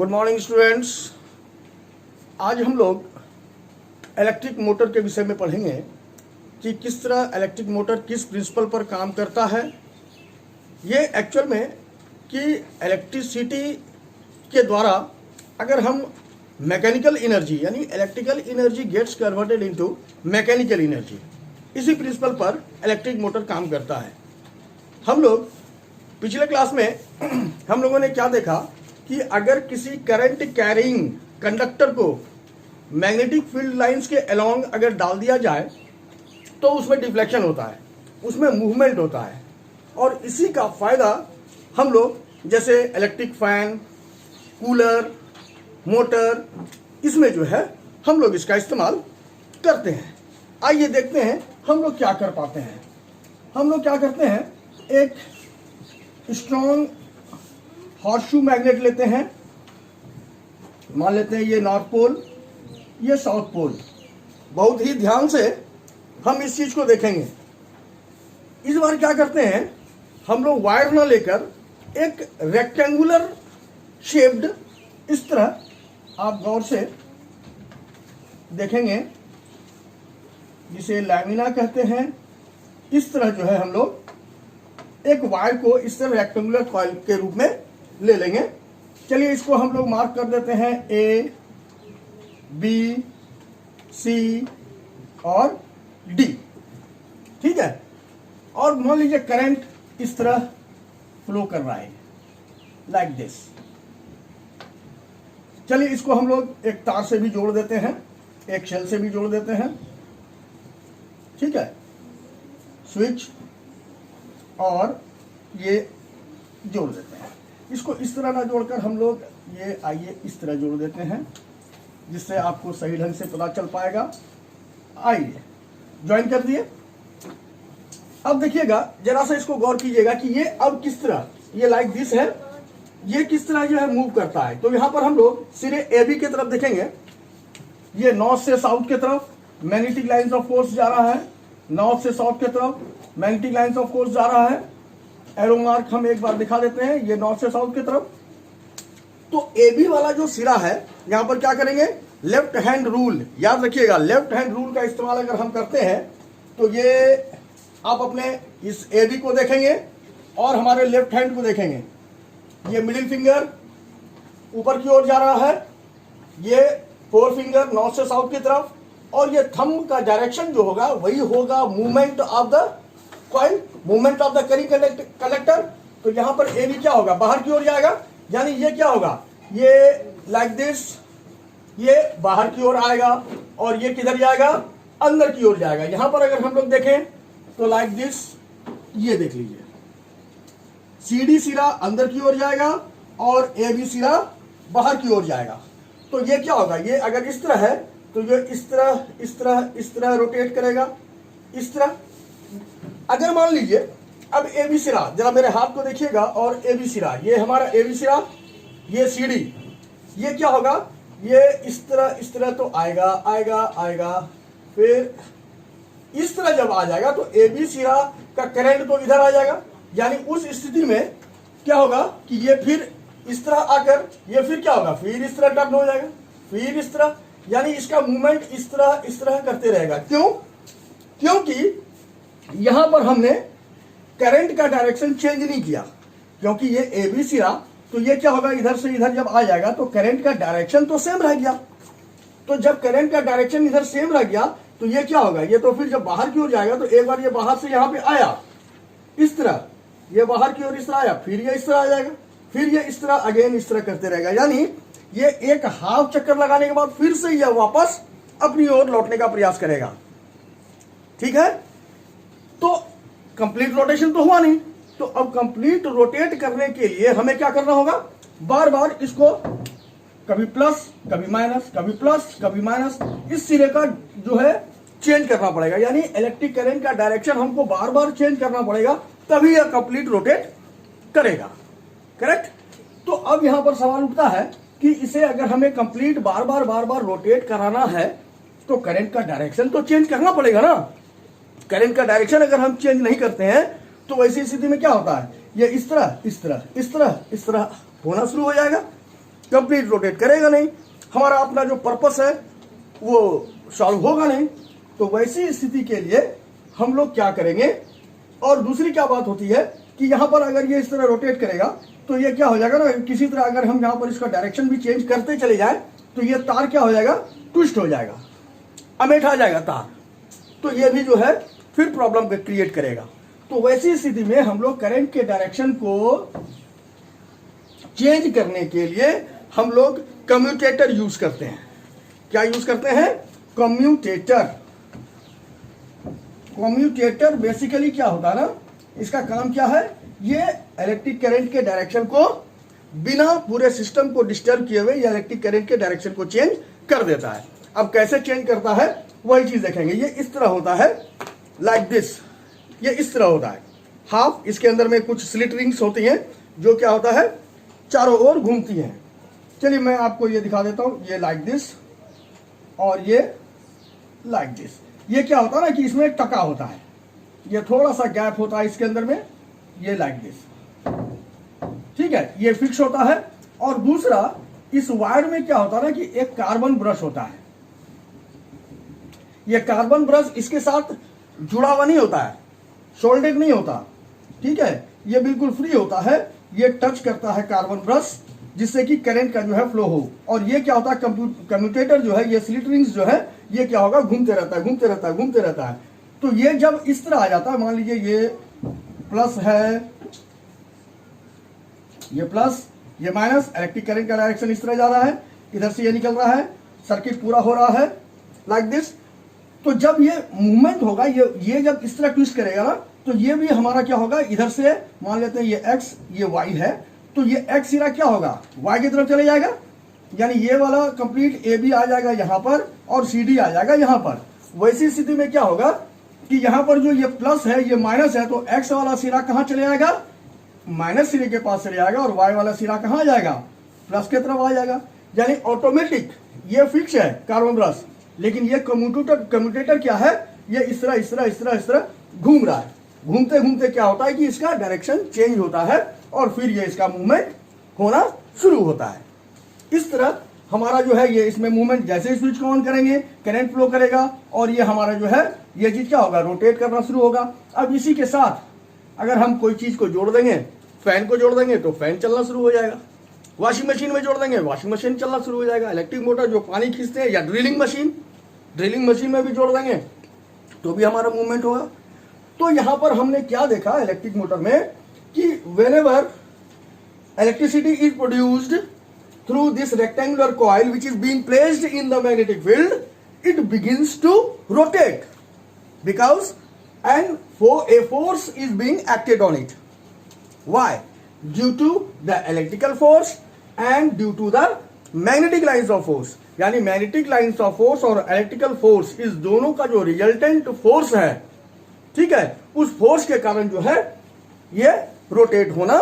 Good morning students. आज हम लोग इलेक्ट्रिक मोटर के विषय में पढ़ेंगे कि किस तरह इलेक्ट्रिक मोटर किस प्रिंसिपल पर काम करता है। ये एक्चुअल में कि इलेक्ट्रिसिटी के द्वारा अगर हम मैकेनिकल एनर्जी यानी electrical energy gets converted into mechanical energy, इसी प्रिंसिपल पर इलेक्ट्रिक मोटर काम करता है। हम लोग पिछले क्लास में हम लोगों ने क्या देखा कि अगर किसी करंट कैरिंग कंडक्टर को मैग्नेटिक फील्ड लाइंस के अलोंग अगर डाल दिया जाए तो उसमें डिफ्लेक्शन होता है, उसमें मूवमेंट होता है। और इसी का फायदा हम लोग जैसे इलेक्ट्रिक फैन, कूलर, मोटर, इसमें जो है हम लोग इसका इस्तेमाल करते हैं। आइए देखते हैं हम लोग क्या कर पाते हैं। हम लोग क्या करते हैं, एक स्ट्रॉन्ग हॉर्सशू मैग्नेट लेते हैं, मान लेते हैं ये नॉर्थ पोल, ये साउथ पोल। बहुत ही ध्यान से हम इस चीज को देखेंगे। इस बार क्या करते हैं, हम लोग वायर ना लेकर एक रेक्टेंगुलर शेप्ड, इस तरह आप गौर से देखेंगे, जिसे लैमिना कहते हैं, इस तरह जो है हम लोग एक वायर को इस तरह रेक्टेंगुलर कॉइल के रूप में ले लेंगे। चलिए इसको हम लोग मार्क कर देते हैं ए, बी, सी और डी। ठीक है। और मान लीजिए करंट इस तरह फ्लो कर रहा है लाइक दिस। चलिए इसको हम लोग एक तार से भी जोड़ देते हैं, एक शेल से भी जोड़ देते हैं। ठीक है। स्विच और ये जोड़ देते हैं। इसको इस तरह ना जोड़कर हम लोग ये आइए इस तरह जोड़ देते हैं, जिससे आपको सही ढंग से पता चल पाएगा। आइए ज्वाइन कर दिए। अब देखिएगा, जरा सा इसको गौर कीजिएगा कि ये अब किस तरह, ये लाइक दिस है, ये किस तरह जो है मूव करता है। तो यहां पर हम लोग सिरे ए बी की तरफ देखेंगे। ये नॉर्थ से साउथ की तरफ मैग्नेटिक लाइंस ऑफ फोर्स जा रहा है, नॉर्थ से साउथ की तरफ मैग्नेटिक लाइंस ऑफ फोर्स जा रहा है। एरो मार्क हम एक बार दिखा देते हैं, ये नॉर्थ से साउथ की तरफ। तो ए बी वाला जो सिरा है, यहां पर क्या करेंगे, लेफ्ट हैंड रूल, याद रखिएगा, लेफ्ट हैंड रूल का इस्तेमाल अगर हम करते हैं तो ये आप अपने इस ए बी को देखेंगे और हमारे लेफ्ट हैंड को देखेंगे। ये मिडिल फिंगर ऊपर की ओर जा रहा है, ये फोर फिंगर नॉर्थ से साउथ की तरफ, और ये थंब का डायरेक्शन जो होगा वही होगा movement of the coil, movement of the carrying conductor. तो यहां पर ए बी क्या होगा, बाहर की ओर जाएगा, यानी ये क्या होगा, ये लाइक दिस, ये बाहर की ओर आएगा, और ये किधर जाएगा, अंदर की ओर जाएगा। यहां पर अगर हम लोग देखें तो लाइक दिस, ये देख लीजिए, सी डी सिरा अंदर की ओर जाएगा और ए बी सिरा बाहर की ओर जाएगा। तो ये क्या होगा, ये अगर इस तरह है तो ये इस तरह इस तरह इस तरह रोटेट करेगा, इस तरह। अगर मान लीजिए अब ए बी सिरा, जरा मेरे हाथ को देखिएगा, और ए बी सिरा, ये हमारा ए बी सिरा, ये सी डी, ये क्या होगा, ये इस तरह तो आएगा आएगा आएगा, फिर इस तरह जब आ जाएगा तो ए बी सिरा का करंट तो इधर आ जाएगा। यानी उस स्थिति में क्या होगा कि ये फिर इस तरह आकर ये फिर क्या होगा, फिर इस तरह टर्न हो जाएगा, फिर इस तरह, यानी इसका मूवमेंट इस तरह करते रहेगा। क्यों? क्योंकि यहां पर हमने करंट का डायरेक्शन चेंज नहीं किया, क्योंकि ये ए बी सिरा, तो ये क्या होगा, इधर से इधर जब आ जाएगा तो करंट का डायरेक्शन तो सेम रह गया। तो जब करंट का डायरेक्शन इधर सेम रह गया तो ये क्या होगा, ये तो फिर जब बाहर की ओर जाएगा तो एक बार ये बाहर से यहां पे आया इस तरह, ये बाहर की ओर इस तरह आया, फिर ये इस तरह आ जाएगा, फिर ये इस तरह अगेन इस तरह करते रहेगा। यानी ये एक हाफ चक्कर लगाने के बाद फिर से यह वापस अपनी ओर लौटने का प्रयास करेगा। ठीक है। तो कंप्लीट रोटेशन तो हुआ नहीं। तो अब कंप्लीट रोटेट करने के लिए हमें क्या करना होगा, बार बार इसको कभी प्लस कभी माइनस, कभी प्लस कभी माइनस, इस सिरे का जो है चेंज करना पड़ेगा। यानी इलेक्ट्रिक करंट का डायरेक्शन हमको बार बार चेंज करना पड़ेगा, तभी यह कंप्लीट रोटेट करेगा। करेक्ट। तो अब यहां पर सवाल उठता है कि इसे अगर हमें कंप्लीट बार बार रोटेट कराना है तो करंट का डायरेक्शन तो चेंज करना पड़ेगा ना। करंट का डायरेक्शन अगर हम चेंज नहीं करते हैं तो वैसी स्थिति में क्या होता है, ये इस तरह इस तरह इस तरह इस तरह होना शुरू हो जाएगा। कंप्लीट रोटेट करेगा नहीं, हमारा अपना जो पर्पस है वो सॉल्व होगा नहीं। तो वैसी स्थिति के लिए हम लोग क्या करेंगे। और दूसरी क्या बात होती है कि यहाँ पर अगर ये इस तरह रोटेट करेगा तो ये क्या हो जाएगा ना, किसी तरह अगर हम यहाँ पर इसका डायरेक्शन भी चेंज करते चले जाए तो ये तार क्या हो जाएगा, ट्विस्ट हो जाएगा, अमेठा जाएगा तार, तो ये भी जो है फिर प्रॉब्लम क्रिएट करेगा। तो वैसी स्थिति में हम लोग करंट के डायरेक्शन को चेंज करने के लिए हम लोग कम्यूटेटर यूज करते हैं। क्या यूज करते हैं, कम्यूटेटर। कम्यूटेटर बेसिकली क्या होता है ना, इसका काम क्या है, ये इलेक्ट्रिक करंट के डायरेक्शन को बिना पूरे सिस्टम को डिस्टर्ब किए हुए या इलेक्ट्रिक करंट के डायरेक्शन को चेंज कर देता है। अब कैसे चेंज करता है वही चीज देखेंगे। ये इस तरह होता है, लाइक दिस, ये इस तरह होता है हाफ। इसके अंदर में कुछ स्लिट रिंग्स होती हैं जो क्या होता है चारों ओर घूमती हैं। चलिए मैं आपको ये दिखा देता हूं, ये लाइक दिस और ये लाइक दिस। ये क्या होता है ना कि इसमें टका होता है, ये थोड़ा सा गैप होता है इसके अंदर में, ये लाइक दिस, ठीक है, ये फिक्स होता है। और दूसरा इस वायर में क्या होता है ना कि एक कार्बन ब्रश होता है। ये कार्बन ब्रश इसके साथ जुड़ा हुआ नहीं होता है, सोल्डेड नहीं होता, ठीक है, ये बिल्कुल फ्री होता है। ये टच करता है कार्बन ब्रश जिससे कि करंट का जो है फ्लो हो। और ये क्या होता है, कम्यूटेटर जो है, ये स्लिट रिंग्स जो है, ये क्या होगा, घूमते रहता है, घूमते रहता है, घूमते रहता है। तो ये जब इस तरह आ जाता है, मान लीजिए ये प्लस है, ये प्लस, ये माइनस, इलेक्ट्रिक करंट का डायरेक्शन इस तरह जा रहा है, इधर से ये निकल रहा है, सर्किट पूरा हो रहा है लाइक दिस। तो जब ये मूवमेंट होगा, ये जब इस तरह ट्विस्ट करेगा ना, तो ये भी हमारा क्या होगा, इधर से मान लेते हैं ये एक्स, ये वाई है, तो ये एक्स सिरा क्या होगा, वाई की तरफ चले जाएगा, यानी ये वाला कंप्लीट ए बी आ जाएगा यहाँ पर और सी डी आ जाएगा यहाँ पर। वैसी स्थिति में क्या होगा कि यहाँ पर जो ये प्लस है, ये माइनस है, तो एक्स वाला सिरा कहाँ चले जाएगा, माइनस सिरे के पास चले जाएगा, और वाई वाला सिरा कहाँ आ जाएगा, प्लस की तरफ आ जाएगा। यानी ऑटोमेटिक ये फिक्स है कार्बन ब्रश, लेकिन ये कम्यूटेटर क्या है, ये इस तरह इस तरह इस तरह इस तरह घूम रहा है। घूमते घूमते क्या होता है कि इसका डायरेक्शन चेंज होता है और फिर ये इसका मूवमेंट होना शुरू होता है। इस तरह हमारा जो है ये इसमें मूवमेंट, जैसे स्विच को ऑन करेंगे करंट फ्लो करेगा और ये हमारा जो है ये चीज क्या होगा, रोटेट करना शुरू होगा। अब इसी के साथ अगर हम कोई चीज को जोड़ देंगे, फैन को जोड़ देंगे तो फैन चलना शुरू हो जाएगा, वॉशिंग मशीन में जोड़ देंगे वॉशिंग मशीन चलना शुरू हो जाएगा, इलेक्ट्रिक मोटर जो पानी खींचते हैं, या ड्रिलिंग मशीन में भी जोड़ देंगे तो भी हमारा मूवमेंट होगा। तो यहां पर हमने क्या देखा इलेक्ट्रिक मोटर में कि whenever electricity is produced through this rectangular coil which is being placed in the magnetic field, it begins to rotate because a force is being acted on it. Why? Due to the electrical force and due to the magnetic lines of force. यानी magnetic lines of force और electrical force, इस दोनों का जो resultant force है, ठीक है, उस फोर्स के कारण जो है ये रोटेट होना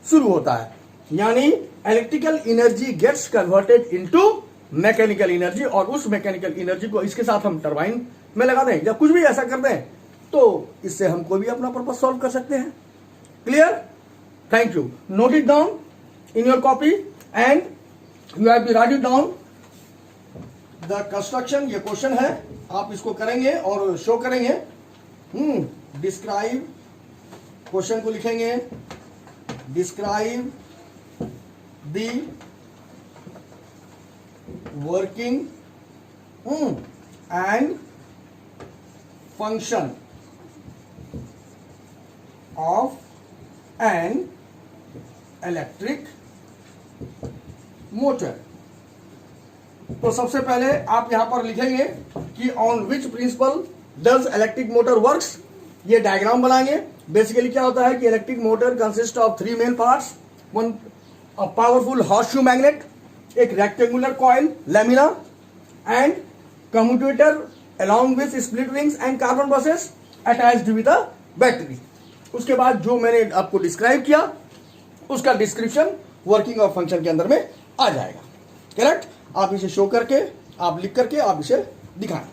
शुरू होता है। यानी electrical energy gets converted into mechanical energy, और उस मैकेनिकल एनर्जी को इसके साथ हम टरबाइन में लगा दें या कुछ भी ऐसा कर दें तो इससे हम कोई भी अपना पर्पस सॉल्व कर सकते हैं। Clear? Thank you. Note it down in your copy and you have to write it down the construction. ये क्वेश्चन है, आप इसको करेंगे और शो करेंगे। डिस्क्राइब, क्वेश्चन को लिखेंगे, describe the working and function of an electric motor. तो सबसे पहले आप यहां पर लिखेंगे कि on which principle does electric motor works. ये डायग्राम बनाएंगे। बेसिकली क्या होता है कि electric motor consist of 3 main parts, one powerful horseshoe magnet, एक rectangular coil lamina and commutator along with split rings and carbon brushes attached with a battery। उसके बाद जो मैंने आपको डिस्क्राइब किया उसका डिस्क्रिप्शन वर्किंग और फंक्शन के अंदर में आ जाएगा। करेक्ट? आप इसे शो करके, आप लिख करके आप इसे दिखाएं।